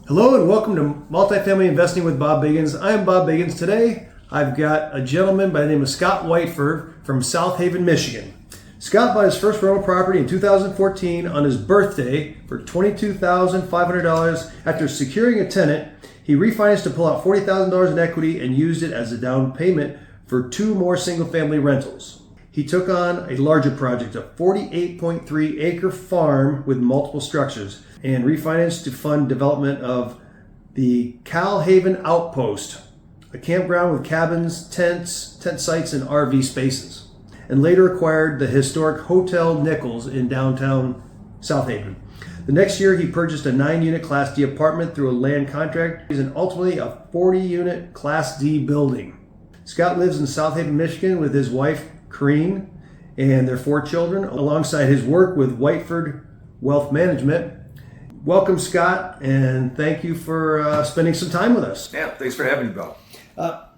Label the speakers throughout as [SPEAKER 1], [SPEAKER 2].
[SPEAKER 1] Hello and welcome to Multifamily Investing with Bob Biggins. I am Bob Biggins. Today I've got a gentleman by the name of Scott Whiteford from Kal-Haven, Michigan. Scott bought his first rental property in 2014 on his birthday for $22,500. After securing a tenant, he refinanced to pull out $40,000 in equity and used it as a down payment for 2 more single-family rentals. He took on a larger project, a 48.3 acre farm with multiple structures, and refinanced to fund development of the Kal-Haven Outpost, a campground with cabins, tents, tent sites, and RV spaces, and later acquired the historic Hotel Nichols in downtown Kal-Haven. The next year, he purchased a 9-unit Class D apartment through a land contract, and ultimately a 40-unit Class D building. Scott lives in Kal-Haven, Michigan with his wife, Corrine, and their 4 children, alongside his work with Whiteford Wealth Management. Welcome, Scott, and thank you for spending some time with us.
[SPEAKER 2] Yeah, thanks for having me, Bob.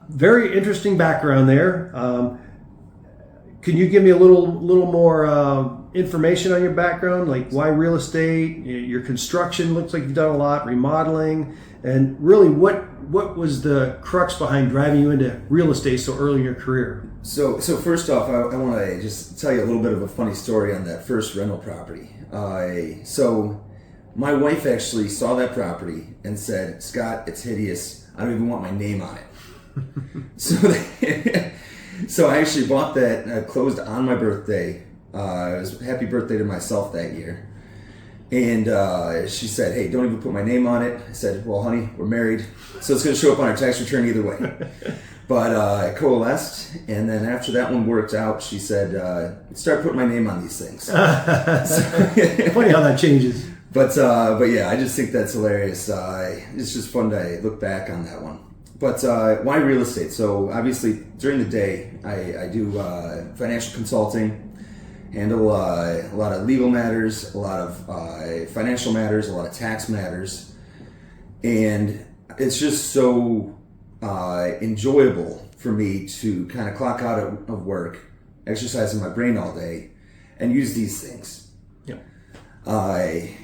[SPEAKER 1] Very interesting background there. Can you give me a little more information on your background, like why real estate, your construction? Looks like you've done a lot, remodeling, and really what was the crux behind driving you into real estate so early in your career?
[SPEAKER 2] So first off, I want to just tell you a little bit of a funny story on that first rental property. So my wife actually saw that property and said, "Scott, it's hideous. I don't even want my name on it." So I actually bought that, closed on my birthday. It was happy birthday to myself that year. And she said, "Hey, don't even put my name on it." I said, "Well, honey, we're married, so it's going to show up on our tax return either way." But I coalesced, and then after that one worked out, she said, "Start putting my name on these things."
[SPEAKER 1] Funny how that changes.
[SPEAKER 2] But yeah, I just think that's hilarious. It's just fun to look back on that one. But why real estate? So obviously during the day, I do financial consulting, handle a lot of legal matters, a lot of financial matters, a lot of tax matters, and it's just so enjoyable for me to kind of clock out of work, exercising my brain all day, and use these things.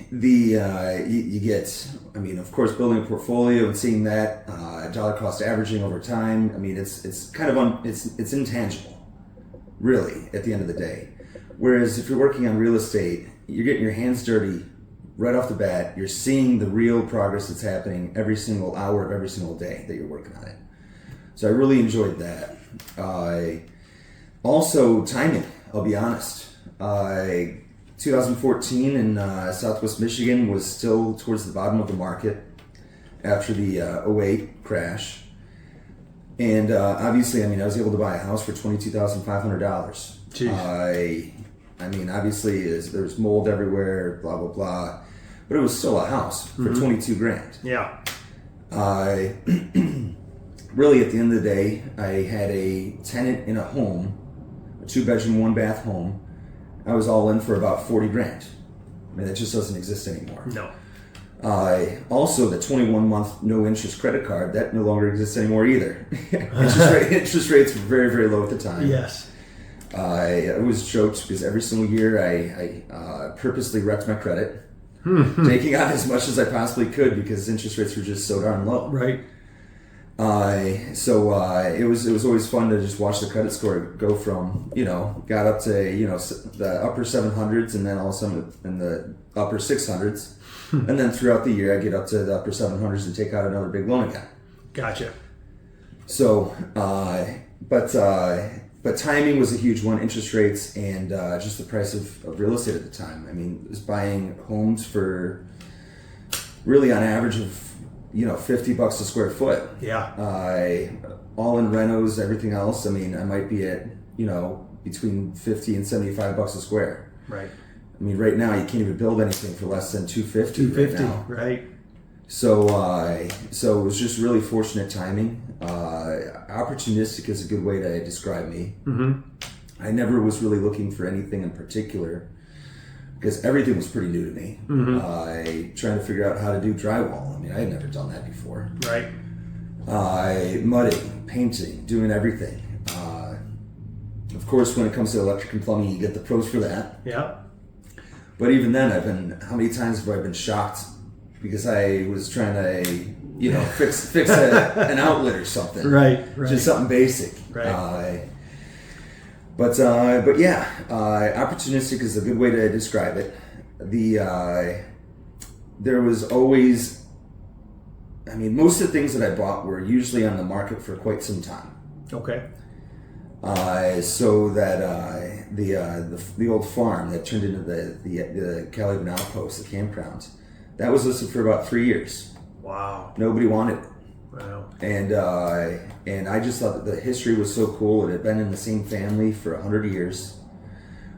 [SPEAKER 2] You get, I mean, of course, building a portfolio and seeing that dollar cost averaging over time. I mean, it's kind of it's intangible, really, at the end of the day. Whereas if you're working on real estate, you're getting your hands dirty right off the bat. You're seeing the real progress that's happening every single hour of every single day that you're working on it. So I really enjoyed that. Also, timing, I'll be honest. 2014 in Southwest Michigan was still towards the bottom of the market after the 2008 crash. And obviously, I mean, I was able to buy a house for $22,500. I mean, obviously, there was mold everywhere, blah, blah, blah. But it was still a house for $22,000.
[SPEAKER 1] Yeah.
[SPEAKER 2] Really, at the end of the day, I had a tenant in a home, a 2-bedroom, 1-bath home. I was all in for about $40,000. I mean, that just doesn't exist anymore.
[SPEAKER 1] No.
[SPEAKER 2] Also, the 21-month no-interest credit card, that no longer exists anymore either. Interest rates were very, very low at the time.
[SPEAKER 1] Yes.
[SPEAKER 2] I was joked because every single year I purposely wrecked my credit, taking out as much as I possibly could because interest rates were just so darn low.
[SPEAKER 1] Right.
[SPEAKER 2] So it was always fun to just watch the credit score go from, got up to, the upper 700s and then all of a sudden in the upper 600s. And then throughout the year I get up to the upper 700s and take out another big loan again.
[SPEAKER 1] Gotcha.
[SPEAKER 2] So, but timing was a huge one, interest rates and just the price of real estate at the time. I mean, I was buying homes for really on average of $50 a square foot.
[SPEAKER 1] Yeah.
[SPEAKER 2] All in renos, everything else. I mean, I might be at, between $50 and $75 a square.
[SPEAKER 1] Right.
[SPEAKER 2] I mean, right now you can't even build anything for less than $250 right now.
[SPEAKER 1] Right.
[SPEAKER 2] So it was just really fortunate timing. Opportunistic is a good way to describe me.
[SPEAKER 1] Mm-hmm.
[SPEAKER 2] I never was really looking for anything in particular because everything was pretty new to me.
[SPEAKER 1] Mm-hmm.
[SPEAKER 2] Trying to figure out how to do drywall. I mean, I had never done that before.
[SPEAKER 1] Right.
[SPEAKER 2] Mudding, painting, doing everything. Of course, when it comes to electric and plumbing, you get the pros for that.
[SPEAKER 1] Yeah.
[SPEAKER 2] But even then, how many times have I been shocked because I was trying to, fix an outlet or something.
[SPEAKER 1] Right.
[SPEAKER 2] Just something basic.
[SPEAKER 1] Right.
[SPEAKER 2] But yeah, opportunistic is a good way to describe it. There was always, most of the things that I bought were usually on the market for quite some time.
[SPEAKER 1] Okay.
[SPEAKER 2] So that the old farm that turned into the Kal-Haven Outpost, the Campground, that was listed for about 3 years.
[SPEAKER 1] Wow.
[SPEAKER 2] Nobody wanted it.
[SPEAKER 1] Wow.
[SPEAKER 2] And I just thought that the history was so cool. It had been in the same family for 100 years.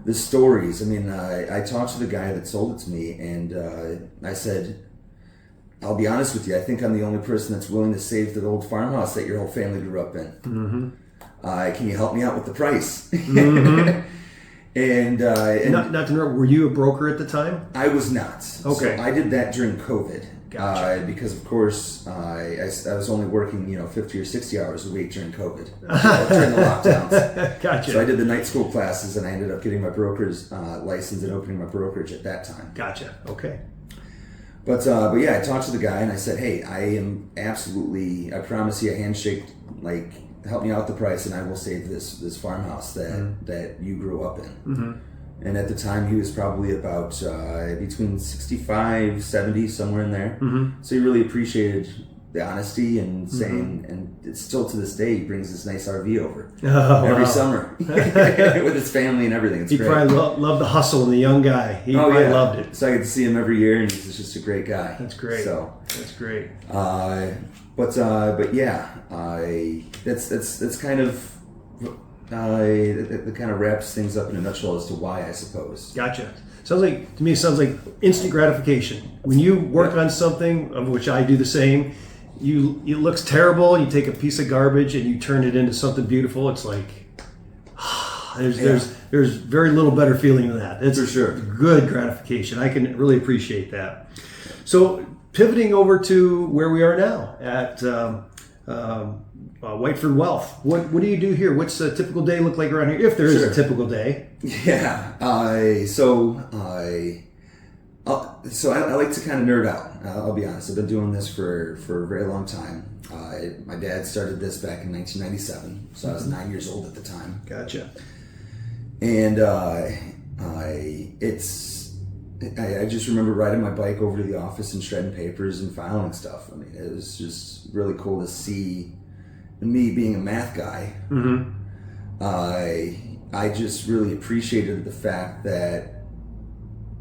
[SPEAKER 2] The stories. I talked to the guy that sold it to me, and I said, "I'll be honest with you. I think I'm the only person that's willing to save the old farmhouse that your whole family grew up in.
[SPEAKER 1] Mm-hmm.
[SPEAKER 2] Can you help me out with the price?"
[SPEAKER 1] Mm-hmm.
[SPEAKER 2] and
[SPEAKER 1] not to interrupt, were you a broker at the time?
[SPEAKER 2] I was not.
[SPEAKER 1] Okay.
[SPEAKER 2] So I did that during COVID.
[SPEAKER 1] Gotcha.
[SPEAKER 2] Because of course I was only working 50 or 60 hours a week during COVID, during the lockdowns.
[SPEAKER 1] Gotcha.
[SPEAKER 2] So I did the night school classes, and I ended up getting my broker's license and opening my brokerage at that time.
[SPEAKER 1] Gotcha. Okay.
[SPEAKER 2] But yeah, I talked to the guy and I said, "Hey, I promise you a handshake, help me out with the price, and I will save this farmhouse that you grew up in."
[SPEAKER 1] Mm-hmm.
[SPEAKER 2] And at the time, he was probably about between 65, 70, somewhere in there.
[SPEAKER 1] Mm-hmm.
[SPEAKER 2] So he really appreciated the honesty and saying, and it's still to this day, he brings this nice RV over every summer with his family and everything. It's
[SPEAKER 1] he
[SPEAKER 2] great.
[SPEAKER 1] probably loved the hustle and the young guy. He probably loved it.
[SPEAKER 2] So I get to see him every year, and he's just a great guy.
[SPEAKER 1] That's great. That's great.
[SPEAKER 2] But yeah, that's kind of. That kind of wraps things up in a nutshell as to why, I suppose.
[SPEAKER 1] Gotcha. To me, it sounds like instant gratification. When you work on something, of which I do the same, it looks terrible. You take a piece of garbage and you turn it into something beautiful. It's like there's very little better feeling than that. It's
[SPEAKER 2] for sure
[SPEAKER 1] good gratification. I can really appreciate that. So pivoting over to where we are now at. Whiteford Wealth. What do you do here? What's a typical day look like around here? If there is a typical day.
[SPEAKER 2] Yeah. So I like to kind of nerd out. I'll be honest. I've been doing this for a very long time. My dad started this back in 1997, so I was 9 years old at the time.
[SPEAKER 1] Gotcha.
[SPEAKER 2] And I just remember riding my bike over to the office and shredding papers and filing stuff. It was just really cool to see. Me being a math guy,
[SPEAKER 1] mm-hmm.
[SPEAKER 2] I just really appreciated the fact that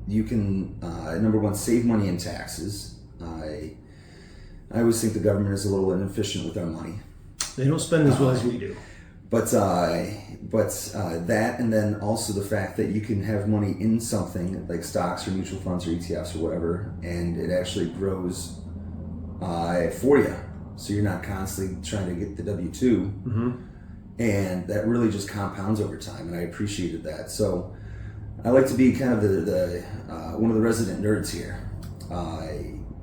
[SPEAKER 2] you can, number one, save money in taxes. I always think the government is a little inefficient with our money.
[SPEAKER 1] They don't spend as well as we do.
[SPEAKER 2] But that, and then also the fact that you can have money in something like stocks or mutual funds or ETFs or whatever, and it actually grows for you. So you're not constantly trying to get the W-2,
[SPEAKER 1] mm-hmm.
[SPEAKER 2] and that really just compounds over time, and I appreciated that. So I like to be kind of the one of the resident nerds here.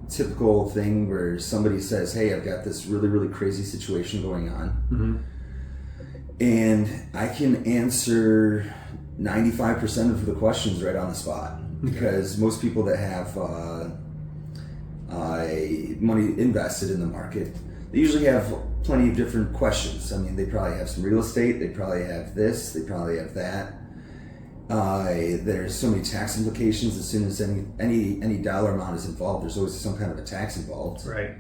[SPEAKER 2] Typical thing where somebody says, "Hey, I've got this really, really crazy situation going on,"
[SPEAKER 1] mm-hmm.
[SPEAKER 2] and I can answer 95% of the questions right on the spot, because most people that have money invested in the market, they usually have plenty of different questions. They probably have some real estate, they probably have this, they probably have that. There's so many tax implications. As soon as any dollar amount is involved, there's always some kind of a tax involved.
[SPEAKER 1] Right.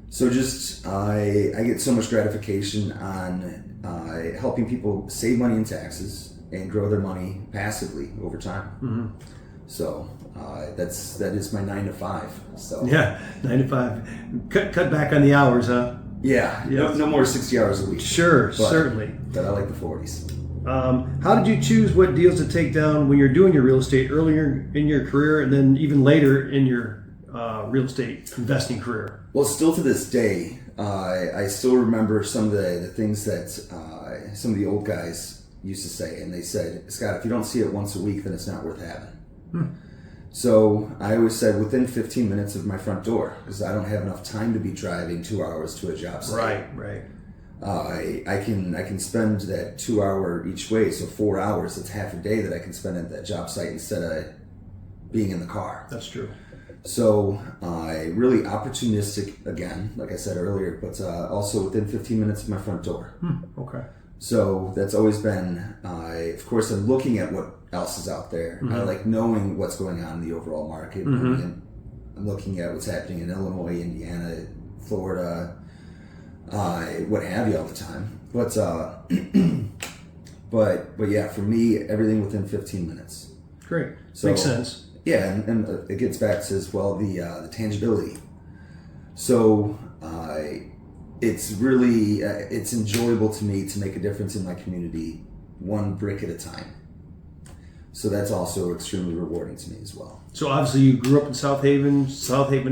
[SPEAKER 2] So just I get so much gratification on helping people save money in taxes and grow their money passively over time.
[SPEAKER 1] Mm-hmm.
[SPEAKER 2] So that is my 9 to 5. So
[SPEAKER 1] yeah, 9 to 5. Cut back on the hours, huh?
[SPEAKER 2] Yeah,
[SPEAKER 1] Yes.
[SPEAKER 2] No more 60 hours a week.
[SPEAKER 1] Sure, certainly.
[SPEAKER 2] But I like the 40s.
[SPEAKER 1] How did you choose what deals to take down when you're doing your real estate earlier in your career, and then even later in your real estate investing career?
[SPEAKER 2] Well, still to this day, I still remember some of the things that some of the old guys used to say, and they said, "Scott, if you don't see it once a week, then it's not worth having." So I always said within 15 minutes of my front door, because I don't have enough time to be driving 2 hours to a job site.
[SPEAKER 1] Right.
[SPEAKER 2] I can spend that 2 hour each way, so 4 hours. That's half a day that I can spend at that job site instead of being in the car.
[SPEAKER 1] That's true.
[SPEAKER 2] So really opportunistic again, like I said earlier, but also within 15 minutes of my front door.
[SPEAKER 1] Okay.
[SPEAKER 2] So that's always been, of course, I'm looking at what else is out there. I like knowing what's going on in the overall market. I'm looking at what's happening in Illinois, Indiana, Florida, what have you all the time. But yeah, for me, everything within 15 minutes.
[SPEAKER 1] Great.
[SPEAKER 2] So,
[SPEAKER 1] makes sense.
[SPEAKER 2] Yeah, and it gets back to as well the tangibility. So it's really it's enjoyable to me to make a difference in my community, one brick at a time. So that's also extremely rewarding to me as well.
[SPEAKER 1] So obviously you grew up in South Haven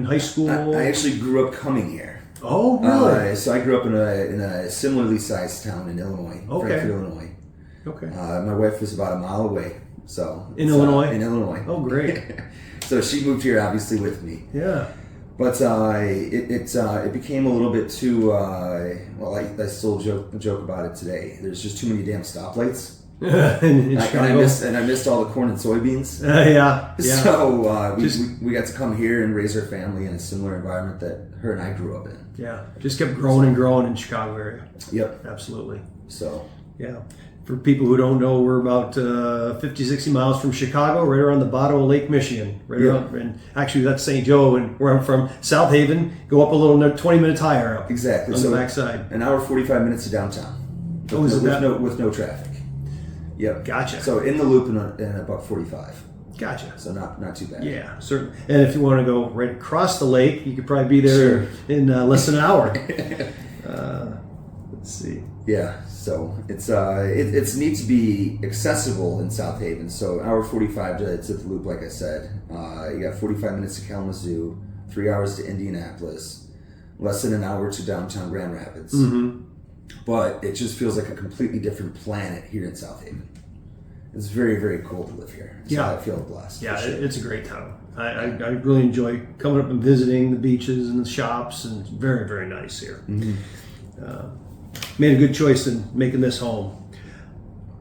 [SPEAKER 1] High School.
[SPEAKER 2] I actually grew up coming here.
[SPEAKER 1] Oh, really?
[SPEAKER 2] So I grew up in a similarly sized town in Illinois, Frankfort, Illinois.
[SPEAKER 1] Okay.
[SPEAKER 2] My wife was about a mile away. So
[SPEAKER 1] in Illinois?
[SPEAKER 2] In Illinois.
[SPEAKER 1] Oh, great.
[SPEAKER 2] So she moved here obviously with me.
[SPEAKER 1] Yeah.
[SPEAKER 2] But it became a little bit too, I still joke about it today. There's just too many damn stoplights.
[SPEAKER 1] in
[SPEAKER 2] and I missed all the corn and soybeans.
[SPEAKER 1] Yeah.
[SPEAKER 2] So we got to come here and raise our family in a similar environment that her and I grew up in.
[SPEAKER 1] Yeah. Just kept growing and growing in Chicago area.
[SPEAKER 2] Yep.
[SPEAKER 1] Absolutely.
[SPEAKER 2] So.
[SPEAKER 1] Yeah. For people who don't know, we're about 50, 60 miles from Chicago, right around the bottom of Lake Michigan. Right around, and actually, that's St. Joe, and where I'm from, South Haven. Go up a little, 20 minutes higher up.
[SPEAKER 2] Exactly.
[SPEAKER 1] On the backside.
[SPEAKER 2] An hour 45 minutes to downtown. With no traffic. Yep.
[SPEAKER 1] Gotcha.
[SPEAKER 2] So in the loop in about 45.
[SPEAKER 1] Gotcha.
[SPEAKER 2] So not too bad.
[SPEAKER 1] Yeah, certainly. And if you want to go right across the lake, you could probably be there in less than an hour. Let's see.
[SPEAKER 2] Yeah. So it's neat to be accessible in South Haven. So hour 45 to the loop, like I said. You got 45 minutes to Kalamazoo, 3 hours to Indianapolis, less than an hour to downtown Grand Rapids. But it just feels like a completely different planet here in South Haven. It's very, very cool to live here. So I feel blessed.
[SPEAKER 1] Yeah, it's a great town. I really enjoy coming up and visiting the beaches and the shops, and it's very, very nice here. Made a good choice in making this home.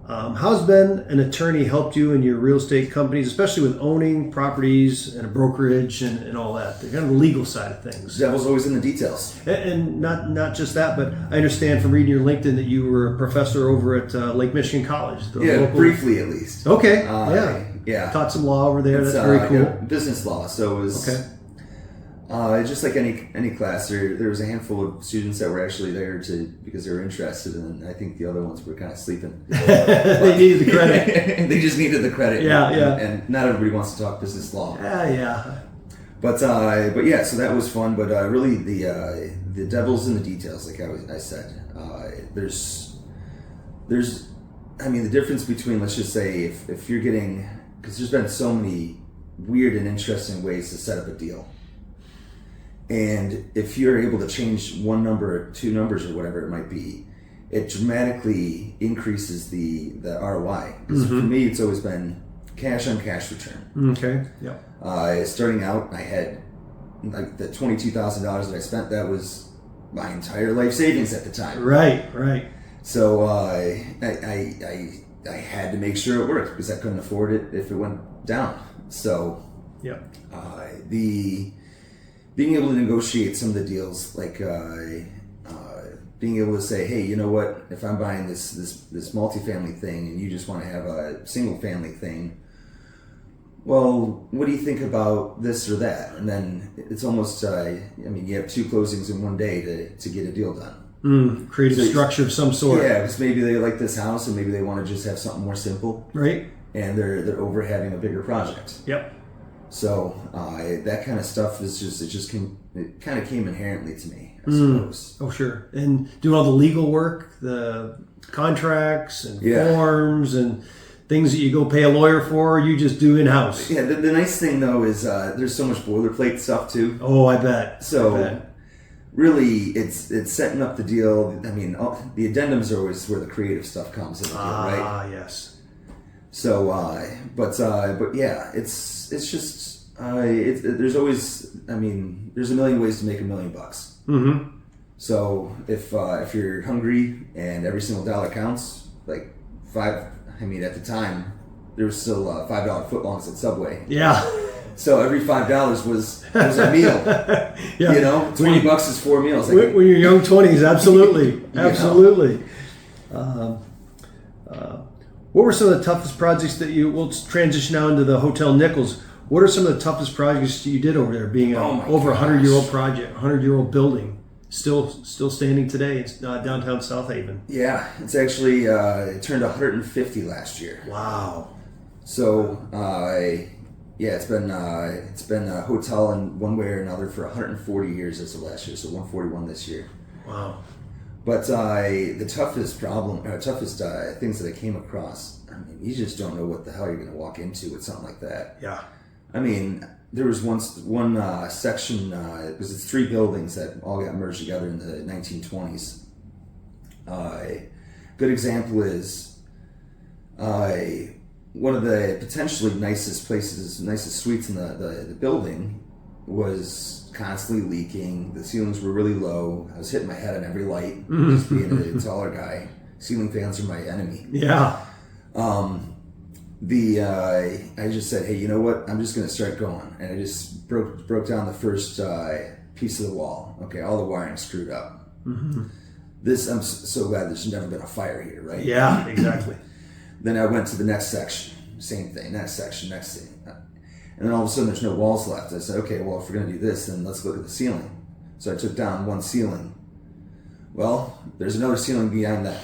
[SPEAKER 1] How's been an attorney helped you in your real estate companies, especially with owning properties and a brokerage and all that, the kind of the legal side of things?
[SPEAKER 2] The devil's always in the details.
[SPEAKER 1] And not just that, but I understand from reading your LinkedIn that you were a professor over at Lake Michigan College.
[SPEAKER 2] Briefly at least.
[SPEAKER 1] Okay,
[SPEAKER 2] yeah.
[SPEAKER 1] Taught some law over there. That's very cool.
[SPEAKER 2] Business law. So it was just like any class. There was a handful of students that were actually there because they were interested, and I think the other ones were kind of sleeping.
[SPEAKER 1] They needed the credit.
[SPEAKER 2] They just needed the credit.
[SPEAKER 1] Yeah.
[SPEAKER 2] And not everybody wants to talk business law.
[SPEAKER 1] Yeah.
[SPEAKER 2] But yeah, so that was fun. But really, the devil's in the details, like I said. There's the difference between, let's just say, if you're getting, because there's been so many weird and interesting ways to set up a deal. And if you're able to change one number, two numbers, or whatever it might be, it dramatically increases the ROI. Because for me, it's always been cash on cash return.
[SPEAKER 1] Okay. Yeah.
[SPEAKER 2] Starting out, I had like the $22,000 that I spent. That was my entire life savings at the time.
[SPEAKER 1] Right.
[SPEAKER 2] So I had to make sure it worked because I couldn't afford it if it went down. So being able to negotiate some of the deals, like being able to say, hey, you know what? If I'm buying this multifamily thing and you just want to have a single family thing, well, what do you think about this or that? And then it's almost, you have two closings in one day to get a deal done.
[SPEAKER 1] Create a structure of some sort.
[SPEAKER 2] Yeah, because maybe they like this house and maybe they want to just have something more simple.
[SPEAKER 1] Right.
[SPEAKER 2] And they're over having a bigger project.
[SPEAKER 1] Yep.
[SPEAKER 2] So that kind of stuff it kind of came inherently to me, I suppose.
[SPEAKER 1] Oh, sure. And doing all the legal work, the contracts and forms and things that you go pay a lawyer for, you just do in-house.
[SPEAKER 2] Yeah, the nice thing, though, is there's so much boilerplate stuff, too.
[SPEAKER 1] Oh, I bet.
[SPEAKER 2] So really, it's setting up the deal. I mean, the addendums are always where the creative stuff comes in the deal, right?
[SPEAKER 1] Yes.
[SPEAKER 2] So, but yeah, it's just there's always, there's a million ways to make $1 million.
[SPEAKER 1] Mm-hmm.
[SPEAKER 2] So if you're hungry and every single dollar counts, like at the time there was still $5 footlongs at Subway.
[SPEAKER 1] Yeah.
[SPEAKER 2] So every $5 was a meal.
[SPEAKER 1] Yeah.
[SPEAKER 2] You know, $20 is 4 meals.
[SPEAKER 1] When you're young 20s, absolutely, absolutely. What were some of the toughest projects that we'll transition now into the Hotel Nichols. What are some of the toughest projects you did over there, being over a 100-year-old project, 100-year-old building, still standing today in downtown South Haven?
[SPEAKER 2] Yeah, it's actually, it turned 150 last year.
[SPEAKER 1] Wow.
[SPEAKER 2] So, it's been a hotel in one way or another for 140 years as of last year, so 141 this year.
[SPEAKER 1] Wow.
[SPEAKER 2] But the toughest things that I came across, I mean, you just don't know what the hell you're going to walk into with something like that.
[SPEAKER 1] Yeah.
[SPEAKER 2] I mean, there was one section, it's 3 buildings that all got merged together in the 1920s. Good example is one of the potentially nicest suites in the building was constantly leaking. The ceilings were really low. I was hitting my head on every light, just being a taller guy. Ceiling fans are my enemy.
[SPEAKER 1] Yeah.
[SPEAKER 2] I just said, hey, you know what? I'm just going to start going. And I just broke down the first piece of the wall. Okay, all the wiring screwed up. Mm-hmm. I'm so glad there's never been a fire here, right?
[SPEAKER 1] Yeah, exactly.
[SPEAKER 2] Then I went to the next section. Same thing. Next section, next thing. And then all of a sudden there's no walls left. I said, okay, well, if we're going to do this, then let's look at the ceiling. So I took down one ceiling. Well, there's another ceiling behind that.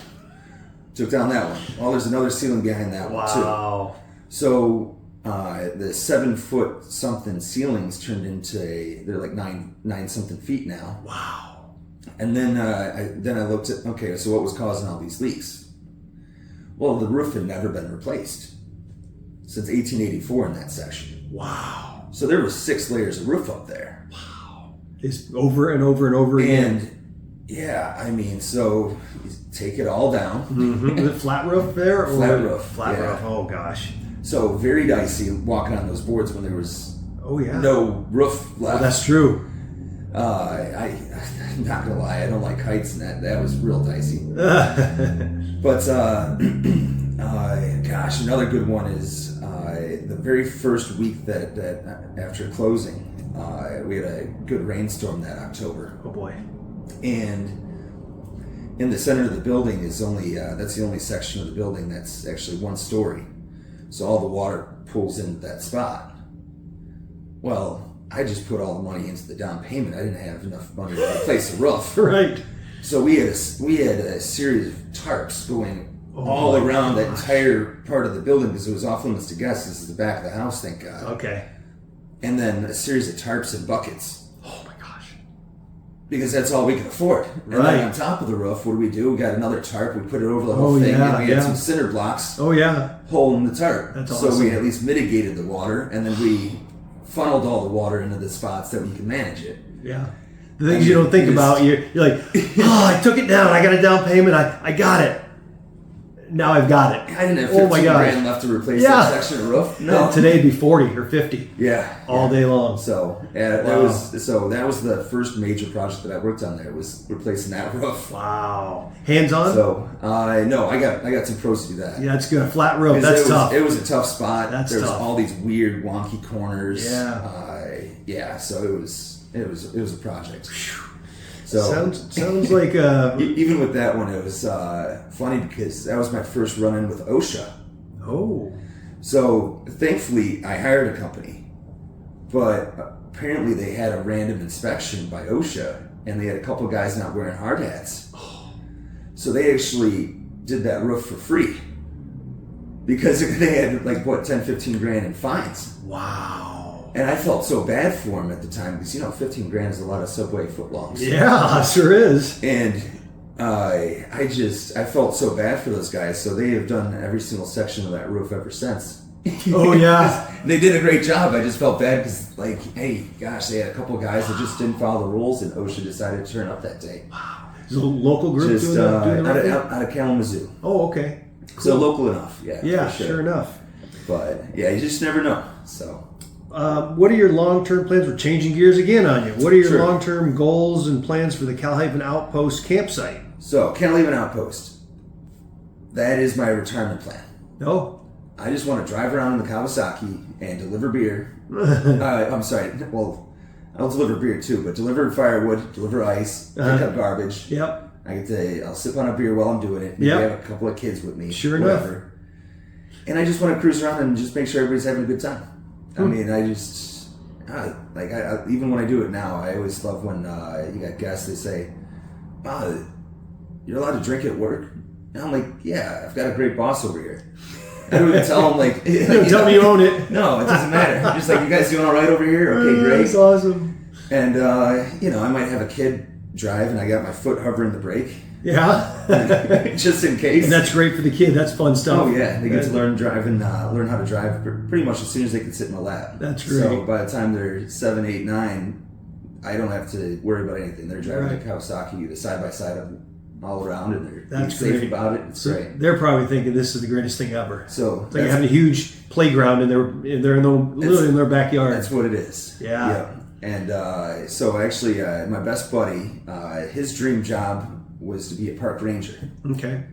[SPEAKER 2] Took down that one. Well, there's another ceiling behind that one, too.
[SPEAKER 1] Wow.
[SPEAKER 2] So the 7-foot something ceilings turned into they're like nine something feet now.
[SPEAKER 1] Wow.
[SPEAKER 2] And then I looked at, okay, so what was causing all these leaks? Well, the roof had never been replaced since 1884 in that section.
[SPEAKER 1] Wow.
[SPEAKER 2] So there was 6 layers of roof up there.
[SPEAKER 1] Wow. It's over and over and over again.
[SPEAKER 2] And yeah, I mean, so you take it all down.
[SPEAKER 1] Mm-hmm. Is it flat roof there?
[SPEAKER 2] Flat roof.
[SPEAKER 1] Flat roof. Oh gosh. So
[SPEAKER 2] very dicey walking on those boards when there was no roof left.
[SPEAKER 1] Oh, that's true.
[SPEAKER 2] I'm not gonna lie, I don't like heights, and that was real dicey. But gosh, another good one is the very first week that after closing, we had a good rainstorm that October.
[SPEAKER 1] Oh boy!
[SPEAKER 2] And in the center of the building is that's the only section of the building that's actually 1 story, so all the water pools into that spot. Well, I just put all the money into the down payment. I didn't have enough money to replace the roof.
[SPEAKER 1] Right.
[SPEAKER 2] So we had a series of tarps going all around that entire part of the building because it was off limits to guests. This is the back of the house, thank God.
[SPEAKER 1] Okay.
[SPEAKER 2] And then a series of tarps and buckets.
[SPEAKER 1] Oh my gosh.
[SPEAKER 2] Because that's all we could afford. And
[SPEAKER 1] Right.
[SPEAKER 2] then on top of the roof, what do? We got another tarp. We put it over the whole thing.
[SPEAKER 1] Yeah,
[SPEAKER 2] and we had some cinder blocks
[SPEAKER 1] Oh yeah.
[SPEAKER 2] holding the tarp.
[SPEAKER 1] That's
[SPEAKER 2] So we
[SPEAKER 1] awesome.
[SPEAKER 2] at least mitigated the water, and then we funneled all the water into the spots that we could manage it.
[SPEAKER 1] Yeah. The things you don't think about, you're like, I took it down. I got a down payment. I got it. Now I've got it.
[SPEAKER 2] I didn't have
[SPEAKER 1] Oh my
[SPEAKER 2] 15
[SPEAKER 1] gosh.
[SPEAKER 2] grand left to replace that section of roof. No.
[SPEAKER 1] Today it'd be 40 or 50
[SPEAKER 2] Yeah.
[SPEAKER 1] all day long.
[SPEAKER 2] So that was the first major project that I worked on there, was replacing that roof.
[SPEAKER 1] Wow. Hands on?
[SPEAKER 2] So no, I got some pros to do that.
[SPEAKER 1] Yeah, that's good. A flat roof. That's tough.
[SPEAKER 2] It was a tough spot.
[SPEAKER 1] That's
[SPEAKER 2] there was
[SPEAKER 1] tough.
[SPEAKER 2] all these weird wonky corners.
[SPEAKER 1] Yeah.
[SPEAKER 2] So it was a project. So
[SPEAKER 1] sounds like
[SPEAKER 2] even with that one, it was funny because that was my first run-in with OSHA.
[SPEAKER 1] Oh.
[SPEAKER 2] So thankfully, I hired a company, but apparently they had a random inspection by OSHA, and they had a couple guys not wearing hard hats. So they actually did that roof for free because they had 10-15 grand in fines.
[SPEAKER 1] Wow.
[SPEAKER 2] And I felt so bad for him at the time because 15 grand is a lot of Subway footlongs.
[SPEAKER 1] Yeah, sure is.
[SPEAKER 2] And I felt so bad for those guys. So they have done every single section of that roof ever since.
[SPEAKER 1] Oh yeah.
[SPEAKER 2] They did a great job. I just felt bad because hey, gosh, they had a couple guys that just didn't follow the rules, and OSHA decided to turn up that day.
[SPEAKER 1] Wow. Is it a local group
[SPEAKER 2] Just
[SPEAKER 1] doing that?
[SPEAKER 2] out of Kalamazoo.
[SPEAKER 1] Oh, okay. Cool.
[SPEAKER 2] So local enough, yeah.
[SPEAKER 1] Yeah,
[SPEAKER 2] for
[SPEAKER 1] sure enough.
[SPEAKER 2] But yeah, you just never know. So.
[SPEAKER 1] What are your long-term plans? We're changing gears again on you. What are your
[SPEAKER 2] Sure.
[SPEAKER 1] long-term goals and plans for the Kal-Haven Outpost campsite?
[SPEAKER 2] So, Kal-Haven Outpost. That is my retirement plan.
[SPEAKER 1] Oh,
[SPEAKER 2] I just want to drive around in the Kawasaki and deliver beer. I'm sorry. Well, I'll deliver beer too, but deliver firewood, deliver ice, pick up garbage.
[SPEAKER 1] Yep.
[SPEAKER 2] I'll sip on a beer while I'm doing it. Maybe I have a couple of kids with me.
[SPEAKER 1] Sure
[SPEAKER 2] whatever.
[SPEAKER 1] enough.
[SPEAKER 2] And I just want to cruise around and just make sure everybody's having a good time. I mean, even when I do it now, I always love when you got guests. They say, "Oh, you're allowed to drink at work?" And I'm like, "Yeah, I've got a great boss over here." I don't even tell them like,
[SPEAKER 1] tell me you own it.
[SPEAKER 2] No, it doesn't matter. I'm just like, "You guys doing all right over here? Okay, great."
[SPEAKER 1] That's awesome.
[SPEAKER 2] And I might have a kid drive, and I got my foot hovering the brake.
[SPEAKER 1] Yeah.
[SPEAKER 2] Just in case.
[SPEAKER 1] And that's great for the kid. That's fun stuff.
[SPEAKER 2] Oh yeah, they get to learn how to drive pretty much as soon as they can sit in my lap.
[SPEAKER 1] That's great.
[SPEAKER 2] So by the time they're 7, 8, 9, I don't have to worry about anything. They're driving the Kawasaki, the side by side of them all around, and they're safe about it. It's great.
[SPEAKER 1] They're probably thinking this is the greatest thing ever.
[SPEAKER 2] So
[SPEAKER 1] it's like having a huge playground and they're literally in their backyard.
[SPEAKER 2] That's what it is.
[SPEAKER 1] Yeah.
[SPEAKER 2] And so actually, my best buddy, his dream job was to be a park ranger.
[SPEAKER 1] Okay.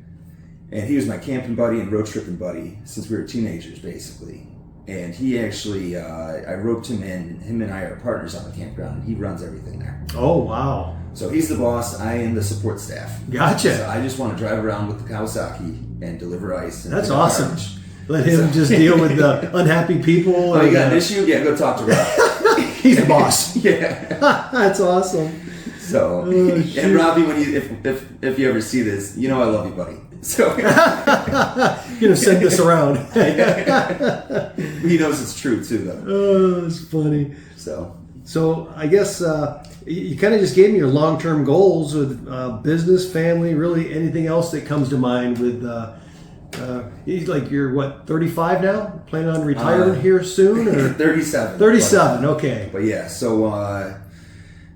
[SPEAKER 2] And he was my camping buddy and road tripping buddy since we were teenagers, basically. And he actually, I roped him in. Him and I are partners on the campground, and he runs everything there.
[SPEAKER 1] Oh, wow.
[SPEAKER 2] So he's the boss. I am the support staff.
[SPEAKER 1] Gotcha.
[SPEAKER 2] So I just want to drive around with the Kawasaki and deliver ice. And
[SPEAKER 1] that's awesome. Let him just deal with the unhappy people.
[SPEAKER 2] Oh, you got an issue? Yeah, go talk to Rob.
[SPEAKER 1] He's the boss.
[SPEAKER 2] Yeah.
[SPEAKER 1] That's awesome.
[SPEAKER 2] So, and Robbie, if you ever see this, you know I love you, buddy. So
[SPEAKER 1] you're gonna send this around.
[SPEAKER 2] He knows it's true too, though.
[SPEAKER 1] Oh, that's funny.
[SPEAKER 2] So
[SPEAKER 1] I guess you kind of just gave me your long-term goals with business, family, really anything else that comes to mind with. You're what, 35 now? Planning on retirement here soon, or
[SPEAKER 2] 37?
[SPEAKER 1] 37. Okay.
[SPEAKER 2] But yeah, so.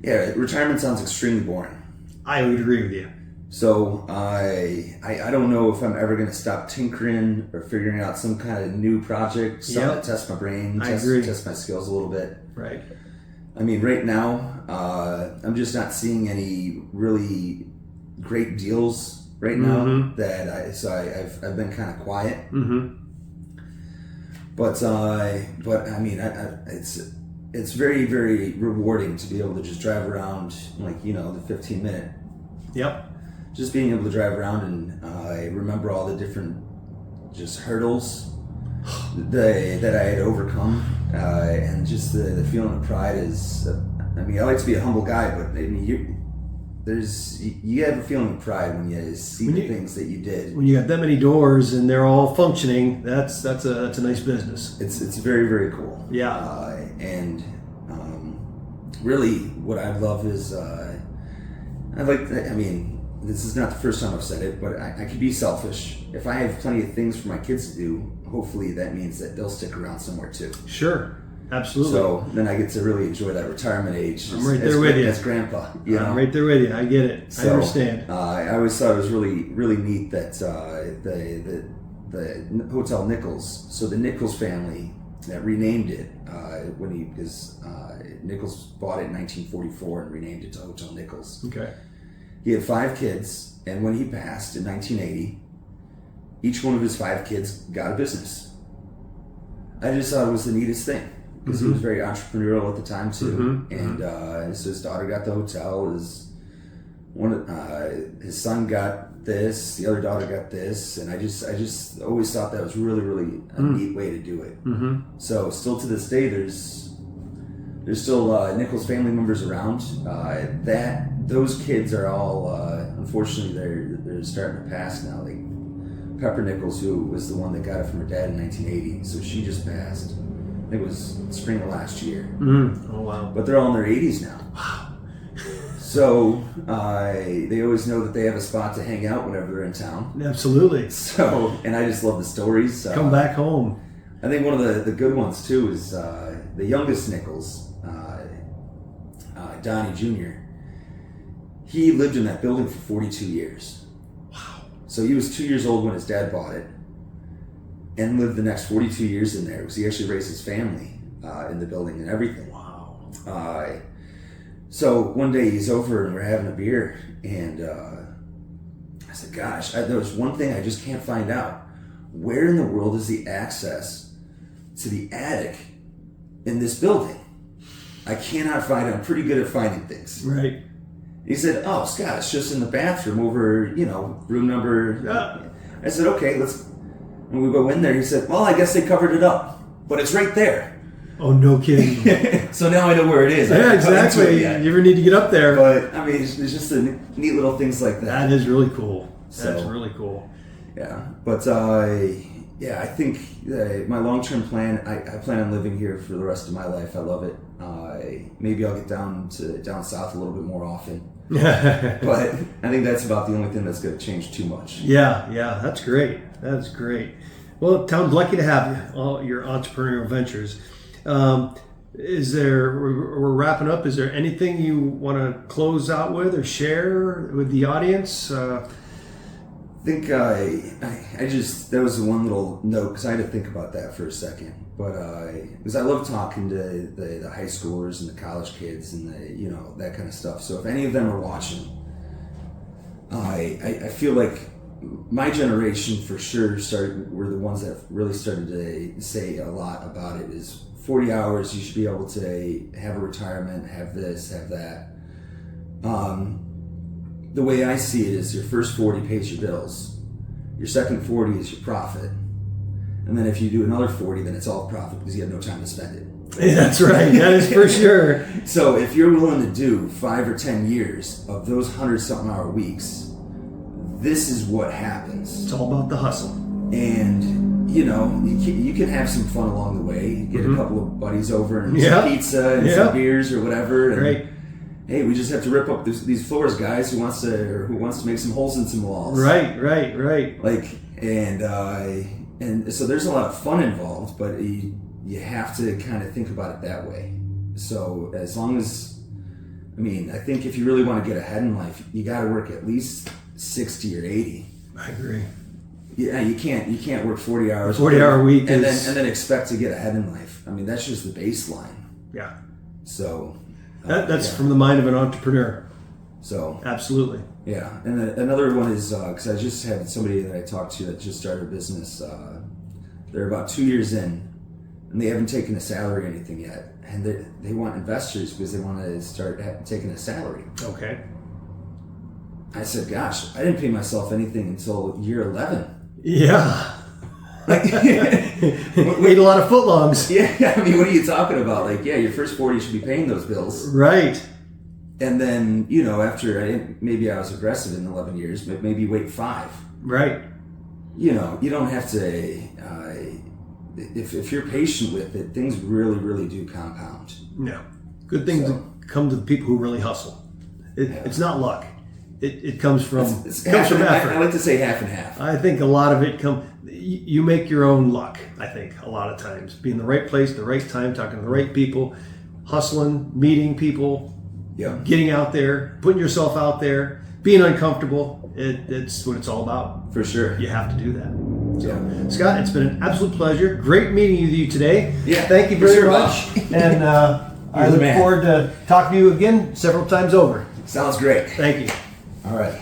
[SPEAKER 2] Yeah, retirement sounds extremely boring.
[SPEAKER 1] I would agree with you.
[SPEAKER 2] So I don't know if I'm ever going to stop tinkering or figuring out some kind of new project, something to test my brain, test my skills a little bit.
[SPEAKER 1] Right.
[SPEAKER 2] I mean, right now, I'm just not seeing any really great deals right now.
[SPEAKER 1] Mm-hmm.
[SPEAKER 2] I've been kind of quiet.
[SPEAKER 1] Mm-hmm.
[SPEAKER 2] But I mean, it's very, very rewarding to be able to just drive around, like, the 15-minute.
[SPEAKER 1] Yep.
[SPEAKER 2] Just being able to drive around and I remember all the different just hurdles that I had overcome, and just the feeling of pride is. I mean, I like to be a humble guy, but I mean, you have a feeling of pride when you see the things that you did. When
[SPEAKER 1] you got that many doors and they're all functioning, that's a nice business.
[SPEAKER 2] It's very, very cool.
[SPEAKER 1] Yeah.
[SPEAKER 2] And really, what I love is this is not the first time I've said it, but I could be selfish. If I have plenty of things for my kids to do, hopefully that means that they'll stick around somewhere too.
[SPEAKER 1] Sure. Absolutely.
[SPEAKER 2] So then I get to really enjoy that retirement age.
[SPEAKER 1] I'm right there with you.
[SPEAKER 2] As grandpa.
[SPEAKER 1] I'm right there with you. I get it. I understand.
[SPEAKER 2] I always thought it was really, really neat that the Hotel Nichols, so the Nichols family that renamed it because Nichols bought it in 1944 and renamed it to Hotel Nichols.
[SPEAKER 1] Okay.
[SPEAKER 2] He had 5 kids, and when he passed in 1980, each one of his 5 kids got a business. I just thought it was the neatest thing because he was very entrepreneurial at the time too, and so his daughter got the hotel. His son got this, the other daughter got this, and I just always thought that was really, really a neat way to do it.
[SPEAKER 1] Mm-hmm.
[SPEAKER 2] So still to this day, there's still Nichols family members around. Those kids are all unfortunately they're starting to pass now. Like Pepper Nichols, who was the one that got it from her dad in 1980, so she just passed. I think it was spring of last year.
[SPEAKER 1] Mm-hmm. Oh wow!
[SPEAKER 2] But they're all in their 80s now.
[SPEAKER 1] Wow.
[SPEAKER 2] So they always know that they have a spot to hang out whenever they're in town.
[SPEAKER 1] Absolutely.
[SPEAKER 2] So, and I just love the stories.
[SPEAKER 1] Come back home.
[SPEAKER 2] I think one of the good ones too is the youngest Nichols, Donnie Jr. He lived in that building for 42 years.
[SPEAKER 1] Wow.
[SPEAKER 2] So he was 2 years old when his dad bought it and lived the next 42 years in there because he actually raised his family in the building and everything.
[SPEAKER 1] Wow.
[SPEAKER 2] So one day he's over and we're having a beer and I said, gosh, there was one thing I just can't find out. where in the world is the access to the attic in this building? I cannot find it. I'm pretty good at finding things.
[SPEAKER 1] Right.
[SPEAKER 2] He said, oh, Scott, it's just in the bathroom over, room number. I said, okay, and we go in there. He said, well, I guess they covered it up, but it's right there.
[SPEAKER 1] Oh, no kidding.
[SPEAKER 2] So now I know where it is.
[SPEAKER 1] Yeah, exactly. You ever need to get up there.
[SPEAKER 2] But, I mean, it's just the neat little things like that.
[SPEAKER 1] That is really cool.
[SPEAKER 2] So,
[SPEAKER 1] that's really cool.
[SPEAKER 2] Yeah. But, I think my long-term plan, I plan on living here for the rest of my life. I love it. Maybe I'll get down south a little bit more often. But I think that's about the only thing that's going to change too much.
[SPEAKER 1] Yeah, that's great. That's great. Well, town's lucky to have you, all your entrepreneurial ventures. We're wrapping up. Is there anything you want to close out with or share with the audience?
[SPEAKER 2] I think that was one little note because I had to think about that for a second. But because I love talking to the high schoolers and the college kids and that kind of stuff. So if any of them are watching, I feel like my generation for sure were the ones that really started to say a lot about it. Is 40 hours, you should be able to have a retirement, have this, have that. The way I see it is your first 40 pays your bills. Your second 40 is your profit. And then if you do another 40, then it's all profit because you have no time to spend it.
[SPEAKER 1] That's right. That is for sure.
[SPEAKER 2] So if you're willing to do 5 or 10 years of those 100-something hour weeks, this is what happens.
[SPEAKER 1] It's all about the hustle.
[SPEAKER 2] And you can have some fun along the way. Get a couple of buddies over and some pizza and some beers or whatever. And,
[SPEAKER 1] right.
[SPEAKER 2] Hey, we just have to rip up these floors, guys. Who wants to make some holes in some walls?
[SPEAKER 1] Right.
[SPEAKER 2] Like and so there's a lot of fun involved, but you have to kind of think about it that way. So as long as, I think if you really want to get ahead in life, you got to work at least 60 or 80.
[SPEAKER 1] I agree.
[SPEAKER 2] Yeah, you can't work 40 hours.
[SPEAKER 1] 40-hour week
[SPEAKER 2] and then expect to get ahead in life. That's just the baseline.
[SPEAKER 1] Yeah.
[SPEAKER 2] So
[SPEAKER 1] that's from the mind of an entrepreneur.
[SPEAKER 2] So
[SPEAKER 1] absolutely.
[SPEAKER 2] Yeah, and another one is because I just had somebody that I talked to that just started a business. They're about 2 years in, and they haven't taken a salary or anything yet, and they want investors because they want to start taking a salary.
[SPEAKER 1] Okay.
[SPEAKER 2] I said, "Gosh, I didn't pay myself anything until year 11."
[SPEAKER 1] Yeah. Ate a lot of footlongs.
[SPEAKER 2] Yeah, what are you talking about? Your first 40 should be paying those bills.
[SPEAKER 1] Right.
[SPEAKER 2] And then, after maybe I was aggressive in 11 years, but maybe wait 5.
[SPEAKER 1] Right.
[SPEAKER 2] You don't have to, if you're patient with it, things really, really do compound.
[SPEAKER 1] No. Good things come to the people who really hustle. It's not luck. It comes from effort.
[SPEAKER 2] I like to say half and half.
[SPEAKER 1] I think a lot of it you make your own luck, I think, a lot of times. Be in the right place, the right time, talking to the right people, hustling, meeting people, getting out there, putting yourself out there, being uncomfortable. It's what it's all about.
[SPEAKER 2] For sure.
[SPEAKER 1] You have to do that. So, Scott, it's been an absolute pleasure. Great meeting with you today.
[SPEAKER 2] Yeah.
[SPEAKER 1] Thank you very much. And I look forward to talking to you again several times over.
[SPEAKER 2] Sounds great.
[SPEAKER 1] Thank you.
[SPEAKER 2] All right.